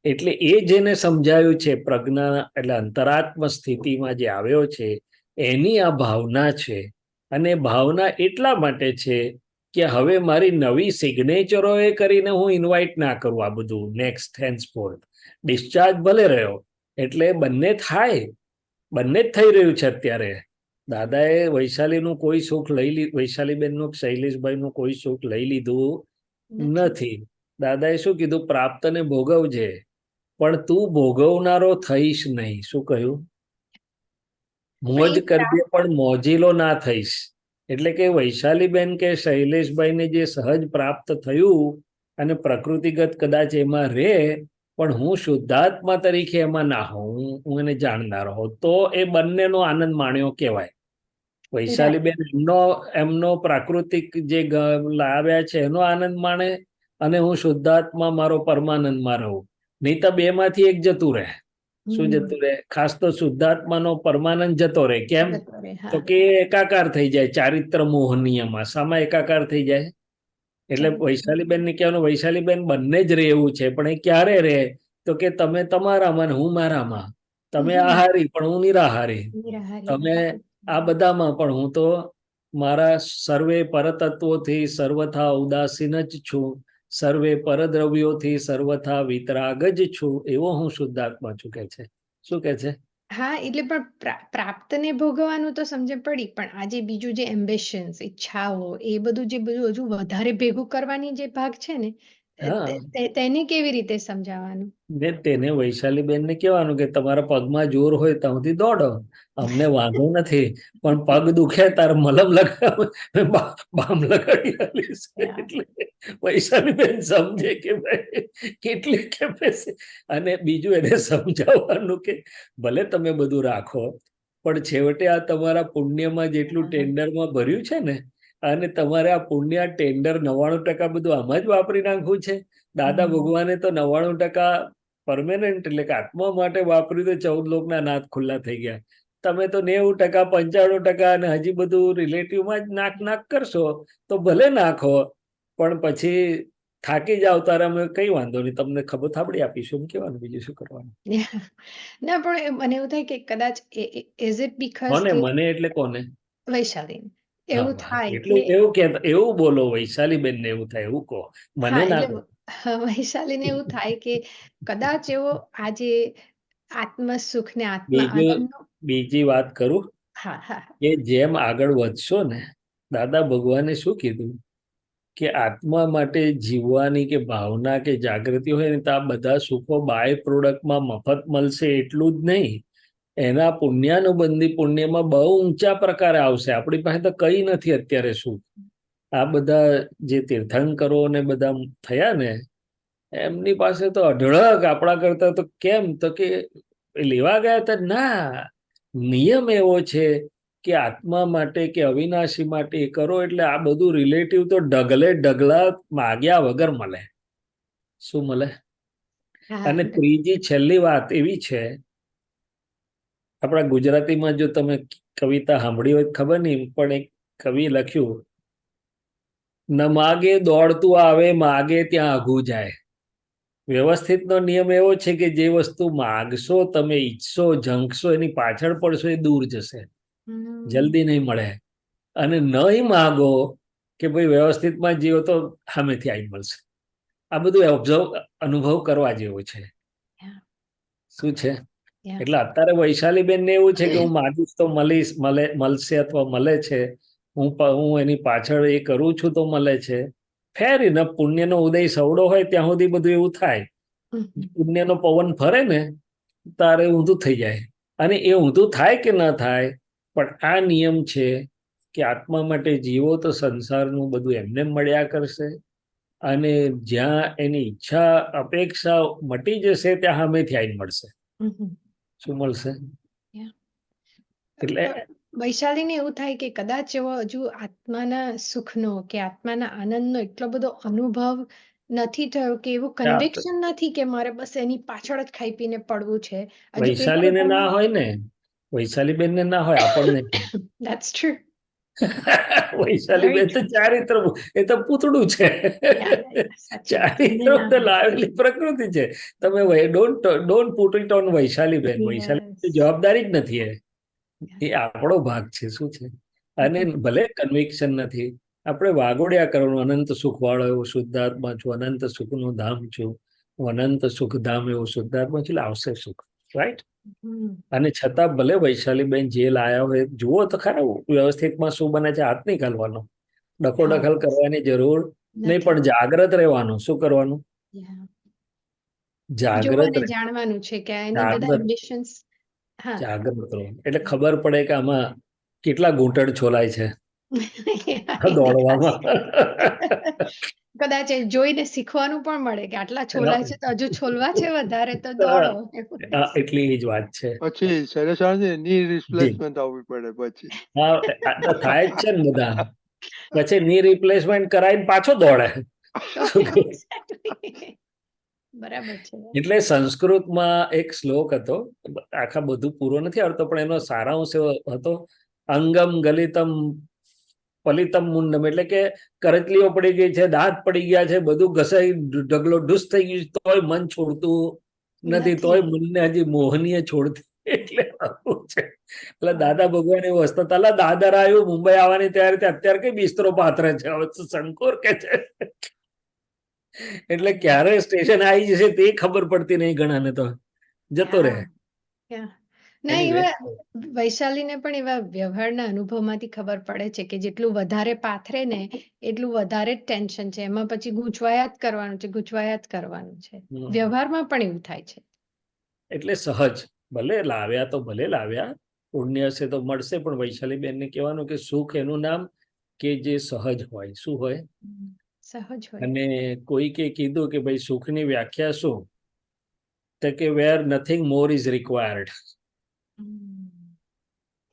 એટલે એ જેને સમજાયું છે પ્રજ્ઞા એટલે અંતરાત્મ સ્થિતિમાં જે આવ્યો છે એની આ ભાવના છે. અને ભાવના એટલા માટે છે કે હવે મારી નવી સિગ્નેચરો એ કરીને હું ઇન્વાઇટ ના કરું આ બધું નેક્સ્ટ હેન્સફોર્થ. ડિસ્ચાર્જ ભલે રહ્યો એટલે બંને થાય, બંને જ થઈ રહ્યું છે અત્યારે. દાદાએ વૈશાલીનું કોઈ સુખ લઈ લીધું, વૈશાલીબેનનું શૈલેષભાઈનું કોઈ સુખ લઈ લીધું નથી. દાદાએ શું કીધું? પ્રાપ્તને ભોગવજે પણ તું ભોગવનારો થઈશ નહીં. શું કહ્યું? મોજ કરજે પણ મોજીલો ના થઈશ. એટલે કે વૈશાલીબેન કે શૈલેષભાઈને જે સહજ પ્રાપ્ત થયું અને પ્રકૃતિગત કદાચ એમાં રહે પણ હું શુદ્ધાત્મા તરીકે એમાં ના હોઉં, હું એને જાણનાર હોઉં, તો એ બંનેનો આનંદ માણ્યો કહેવાય. વૈશાલીબેન એમનો પ્રાકૃતિક જે લાવ્યા છે એનો આનંદ માણે અને હું શુદ્ધાત્મા મારો પરમાનંદમાં રહું. નહીં તો બે માંથી એક જતું રહે. શું જતું રહે? ખાસ તો શુદ્ધાત્માનો પરમાનંદ જતો રહે. કેમ? તો કે એકાકાર થઈ જાય ચારિત્ર મોહનીયમાં. શામાં એકાકાર થઈ જાય? એટલે વૈશાલીબેન ને કહેવાનું વૈશાલીબેન બંને જ રહે એવું છે, પણ એ ક્યારે રહે? તો કે તમે તમારામાં ને હું મારામાં. તમે આહારી પણ હું નિરાહારી. તમે આ બધામાં પણ હું તો મારા સર્વે પરતત્વોથી સર્વથા ઉદાસીન જ છું, સર્વે પરદ્રવ્યોથી સર્વથા વિતરાગ જ છું, એવો હું શુદ્ધાત્મા છું કે છે. શું કે છે? હા, એટલે પણ પ્રાપ્તને ભોગવવાનું તો સમજણ પડી, પણ આ જે બીજું જે એમ્બિશન્સ, ઈચ્છાઓ, એ બધું જે બધું હજુ વધારે ભેગું કરવાની જે ભાગ છે ને, હા, તેને કેવી રીતે સમજાવવાનું? ને તેને વૈશાલીબેનને કહેવાનું કે તમારા પગમાં જોર હોય ત્યાંથી દોડો, અમને વાંધો નથી, પણ પગ દુખે તાર મલમ લગાવ, બામ લગાડી આલીશ. એટલે વૈશાલીબેન સમજે કે ભાઈ કેટલી કેપેસિટી. અને બીજું એને સમજાવવાનું કે ભલે તમે બધું રાખો પણ છેવટે આ તમારા પુણ્યમાં જેટલું ટેન્ડરમાં ભર્યું છે ને, અને તમારે આ પુણ્ય ટેન્ડર 99% બધું આમાં જ વાપરી નાખવું છે. દાદા ભગવાને તો 99% પરમેનન્ટ એટલે કે આત્મા માટે વાપર્યું તો 14 લોકના નાદ ખુલ્લા થઈ ગયા. તમે તો 90%, 95% અને હજી બધું રિલેટિવમાં જ નાક કરશો તો ભલે નાખો, પણ પછી થાકી જાવ તારે અમે કઈ વાંધો નહીં, તમને ખબર થાબડી આપીશું એમ કહેવાનું, બીજું શું કરવાનું. ના, પણ મને એવું થાય કે કદાચ ઇઝ ઇટ બીકોઝ મને એટલે કોને? વૈશાલી એવું થાય એટલું કે એવું કે એવું બોલો વૈશાલીબેન ને એવું થાય એવું કહો, મને ના કહો. વૈશાલીને એવું થાય કે કદાચ એવો આજે આત્મ સુખ ને આત્મા બીજી વાત કરું કે જેમ આગળ વધશો ને, દાદા ભગવાને શું કીધું કે આત્મા માટે જીવવાની કે ભાવના કે જાગૃતિ હોય ને તો આ બધા સુખો બાય પ્રોડક્ટમાં મફત મળશે એટલું જ નહીં, એના પુણ્યાનુબંધી પુણ્યમાં બહુ ઊંચા પ્રકારે આવશે. આપણી પાસે તો કઈ નથી અત્યારે સુખ. આ બધા જે તીર્થંકરો ને બધા થયા ને એમની પાસે તો અઢળક, આપણા કરતા તો કેમ તો કે લેવા ગયા હતા ના, નિયમ એવો છે કે આત્મા માટે કે અવિનાશી માટે એ કરો એટલે આ બધું રિલેટિવ તો ડગલા માગ્યા વગર મળે. શું મળે? હા અને ત્રીજી છેલ્લી વાત એવી છે, આપણા ગુજરાતીમાં જો તમે કવિતા સાંભળી હોય ખબર નહીં, પણ એક કવિ લખ્યું, ન માગે દોડતું આવે, માગે ત્યાં આઘું જાય. વ્યવસ્થિતનો નિયમ એવો છે કે જે વસ્તુ માગશો, તમે ઈચ્છશો, ઝંખશો, એની પાછળ પડશો, એ દૂર જશે, જલ્દી નહીં મળે. અને નહીં માગો કે ભાઈ વ્યવસ્થિતમાં જીવો તો સામેથી આવી મળશે. આ બધું અનુભવ કરવા જેવું છે. શું છે? એટલે અત્યારે વૈશાલીબેન ને એવું છે કે હું માગીશ તો મળશે અથવા મળે છે, હું એની પાછળ એ કરું છું તો મળે છે. ફેર ઇનફ, પુણ્યનો ઉદય સવડો હોય ત્યાં સુધી બધું એવું થાય. પુણ્યનો પવન ફરે ને તારે ઊંધું થઈ જાય. અને એ ઊંધું થાય કે ન થાય, પણ આ નિયમ છે કે આત્મા માટે જીવો તો સંસારનું બધું એમને મળ્યા કરશે, અને જ્યાં એની ઈચ્છા અપેક્ષા મટી જશે ત્યાં સામેથી આવીને મળશે. શું મળશે? એટલે વૈશાલીને એવું થાય કે કદાચ એવો હજુ આત્માના સુખનો કે આત્માના આનંદનો એટલો બધો અનુભવ નથી થયો, કે એવું કન્વિક્શન નથી કે મારે બસ એની પાછળ જ ખાઈ પીને પડવું છે. વૈશાલીને ના હોય ને, વૈશાલીબેન ને ના હોય, આપણને That's true. વૈશાલીબેન તો ચારિત્ર, એ તો પૂતળું છે. ચારિત્ર તો લાવેલી પ્રકૃતિ છે. તમે ડોન્ટ પુટ ઇટ ઓન વૈશાલીબેન. વૈશાલી જવાબદારી જ નથી. એ આપણો ભાગ છે. શું છે? અને ભલે કન્વિક્શન નથી, આપણે વાગોડ્યા કરવાનું. અનંત સુખ વાળો એવો શુદ્ધાત્મા છું, અનંત સુખનું ધામ છું, અનંત સુખ ધામ એવો શુદ્ધાત્મા છું, એટલે આવશે સુખ. રાઈટ? અને છતાં ભલે વૈશાલીબેન જે લાયા હોય, જુઓ તો ખરા વ્યવસ્થિતમાં શું બને છે. હાથ નહીં ઘાલવાનો, ડખોડખલ કરવાની જરૂર નહીં, પણ જાગ્રત રહેવાનું. શું કરવાનું? જાગ્રત જાણવાનું છે કે એના બધા એમ્બિશન્સ. જાગ્રત રહેવાનું એટલે ખબર પડે કે આમાં કેટલા ઘૂંટણ છોલાય છે દોડવામાં. કદાચ જોઈને શીખવાનું પણ મળે કે આટલા છોલાય છે તો હજુ છોલવા છે વધારે, તો દોડો. એટલી જ વાત છે. પછી શૈલેષાજી ની રિપ્લેસમેન્ટ આવવી પડે પછી. હા, તો થાય જ છે ને બધા. પછી ની રિપ્લેસમેન્ટ કરાવીને પાછો દોડે. બરાબર છે. એટલે સંસ્કૃતમાં એક શ્લોક હતો, આખા બધું પૂરો નથી આવડતો, પણ એનો સારાંશ એવો હતો, અંગમ ગલિતમ પલિતમ મુંડમ, એટલે કે કરચલીઓ પડી ગઈ છે, દાંત પડી ગયા છે, બધું ઘસાઈ ઢગલો ઢુસ થઈ ગયું, તોય મન છોડતું નથી, તોય મનને હજી મોહનીય છોડતી. એટલે આવું છે. એટલે દાદા ભગવાન એવું હસતા હતા, દાદર આવ્યું મુંબઈ આવવાની તૈયારી, અત્યારે કઈ બિસ્તરો પાથરે છે, હવે શંકોર કે છે. એટલે ક્યારે સ્ટેશન આવી જશે તે ખબર પડતી નહીં ઘણાને, તો જતો રહે. ના, એવા વૈશાલીને પણ એવા વ્યવહારના અનુભવમાંથી ખબર પડે છે કે જેટલું વધારે પાથરે ને એટલું વધારે જ ટેન્શન છે, એમાં પછી ગૂંચવાયા જ કરવાનું છે. વ્યવહારમાં પણ એવું થાય છે. એટલે સહજ, ભલે લાવ્યા તો ભલે લાવ્યા, પુણ્ય હશે તો મળશે, પણ વૈશાલીબેનને કહેવાનું કે સુખ એનું નામ કે જે સહજ હોય. શું હોય? સહજ હોય. અને કોઈકે કીધું કે ભાઈ સુખની વ્યાખ્યા શું, તો કે વેર નથિંગ મોર ઇઝ રિક્વાયર્ડ.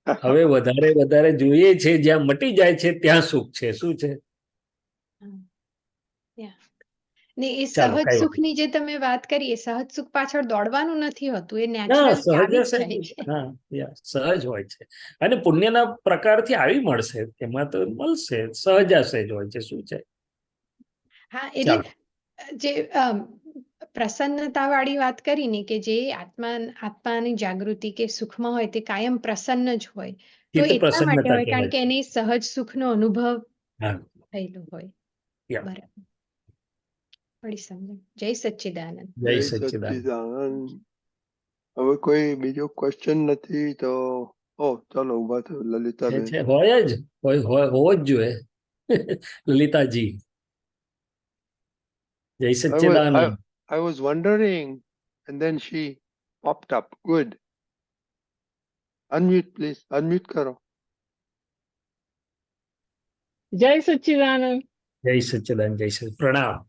હવે વધારે જોઈએ છે, જ્યાં મટી જાય છે ત્યાં સુખ છે. શું છે? ને એ સહજ સુખની જે તમે વાત કરી, એ સહજ સુખ પાછળ દોડવાનું નથી હોતું, એ નેચરલ સહજ હોય છે. અને પુણ્યના પ્રકારથી આવી મળશે, એમાં તો મળશે, સહજાસહજ હોય છે. શું છે? હા, એટલે જે પ્રસન્નતા વાળી વાત કરી ને, કે જે આત્માની જાગૃતિ કે સુખમાં હોય તે કાયમ પ્રસન્ન જ હોય, તો એટલા માટે હોય કારણ કે એની સહજ સુખનો અનુભવ થયેલો હોય. બરાબર, પડી સમજ. જય સચ્ચિદાનંદ. જય સચ્ચિદાનંદ. હવે કોઈ બીજો ક્વેશ્ચન નથી તો ચાલો ઉભા થયો લલિતાબેન. હોય જ, હોવો જ જોઈએ. લલિતાજી, જય સચ્ચિદાનંદ. I was wondering and then she popped up. Good. Unmute please. Unmute karo. જય સચ્ચિદાનંદ. જય સચ્ચિદાનંદ. જય સચ્ચિદાનંદ. પ્રણામ.